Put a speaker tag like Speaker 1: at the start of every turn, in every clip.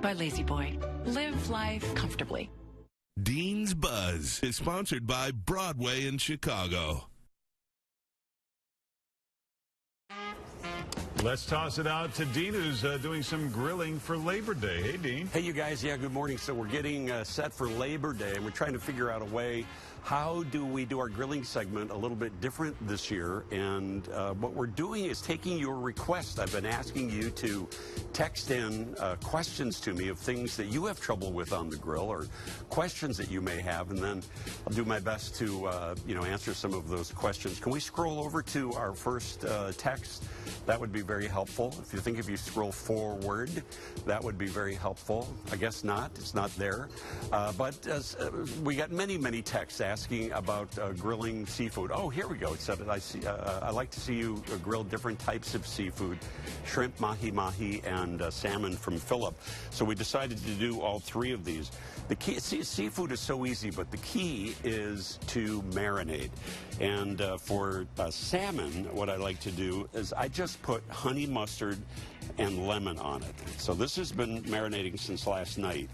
Speaker 1: by Lazy Boy. Live life comfortably.
Speaker 2: Dean's Buzz is sponsored by Broadway in Chicago.
Speaker 3: Let's toss it out to Dean, who's doing some grilling for Labor Day. Hey, Dean.
Speaker 4: Hey, you guys. Yeah, good morning. So we're getting set for Labor Day, and we're trying to figure out a way, how do we do our grilling segment a little bit different this year? And what we're doing is taking your request. I've been asking you to text in questions to me of things that you have trouble with on the grill or questions that you may have, and then I'll do my best to answer some of those questions. Can we scroll over to our first text? That would be very helpful. If you scroll forward, that would be very helpful. I guess not. It's not there. But we got many, many texts asking about grilling seafood. Oh, here we go. It said, I like to see you grill different types of seafood, shrimp, mahi-mahi, and salmon from Philip. So we decided to do all three of these. The key, seafood is so easy, but the key is to marinate. And for salmon, what I like to do is I just put honey mustard and lemon on it. So this has been marinating since last night.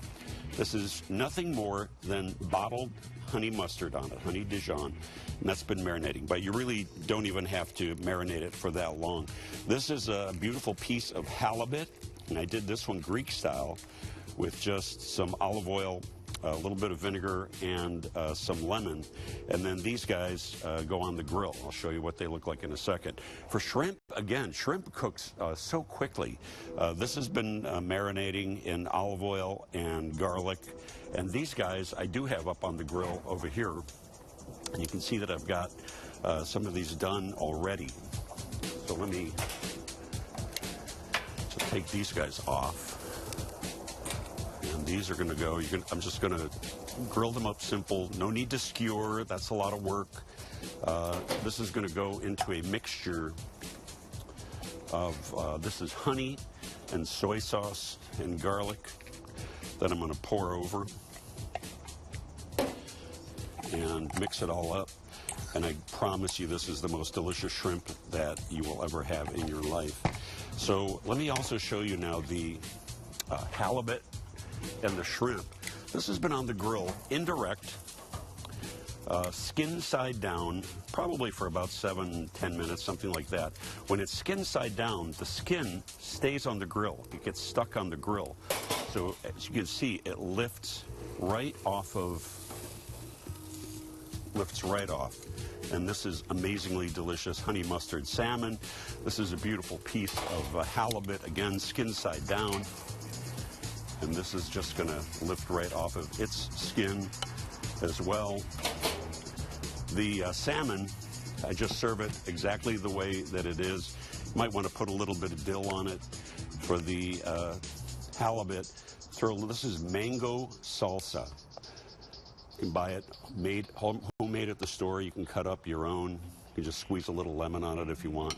Speaker 4: This is nothing more than bottled honey mustard on it, honey Dijon, and that's been marinating. But you really don't even have to marinate it for that long. This is a beautiful piece of halibut, and I did this one Greek style with just some olive oil, a little bit of vinegar, and some lemon. And then these guys go on the grill. I'll show you what they look like in a second. For shrimp, again, shrimp cooks so quickly. This has been marinating in olive oil and garlic. And these guys I do have up on the grill over here. And you can see that I've got some of these done already. So let me just take these guys off. And these are going to go, I'm just going to grill them up simple. No need to skewer. That's a lot of work. This is going to go into a mixture of, this is honey and soy sauce and garlic that I'm going to pour over and mix it all up. And I promise you this is the most delicious shrimp that you will ever have in your life. So let me also show you now the halibut and the shrimp. This has been on the grill, indirect, skin side down, probably for about 7-10 minutes, something like that. When it's skin side down, the skin stays on the grill. It gets stuck on the grill. So as you can see, it lifts right off. And this is amazingly delicious honey mustard salmon. This is a beautiful piece of halibut, again, skin side down. And this is just going to lift right off of its skin as well. The salmon, I just serve it exactly the way that it is. You might want to put a little bit of dill on it. For the halibut, this is mango salsa. You can buy it homemade at the store. You can cut up your own. You can just squeeze a little lemon on it if you want.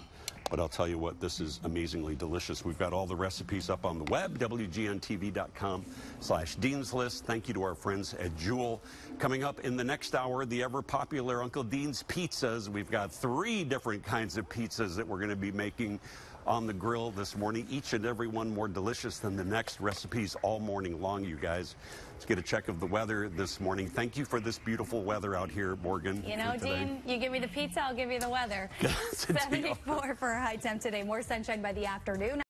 Speaker 4: But I'll tell you what, this is amazingly delicious. We've got all the recipes up on the web, WGN-TV.com/Dean's List. Thank you to our friends at Jewel. Coming up in the next hour, the ever-popular Uncle Dean's Pizzas. We've got 3 different kinds of pizzas that we're going to be making on the grill this morning, each and every one more delicious than the next. Recipes all morning long, you guys. Let's get a check of the weather this morning. Thank you for this beautiful weather out here, Morgan.
Speaker 5: You know, Dean, you give me the pizza, I'll give you the weather. 74 for a high temp today. More sunshine by the afternoon.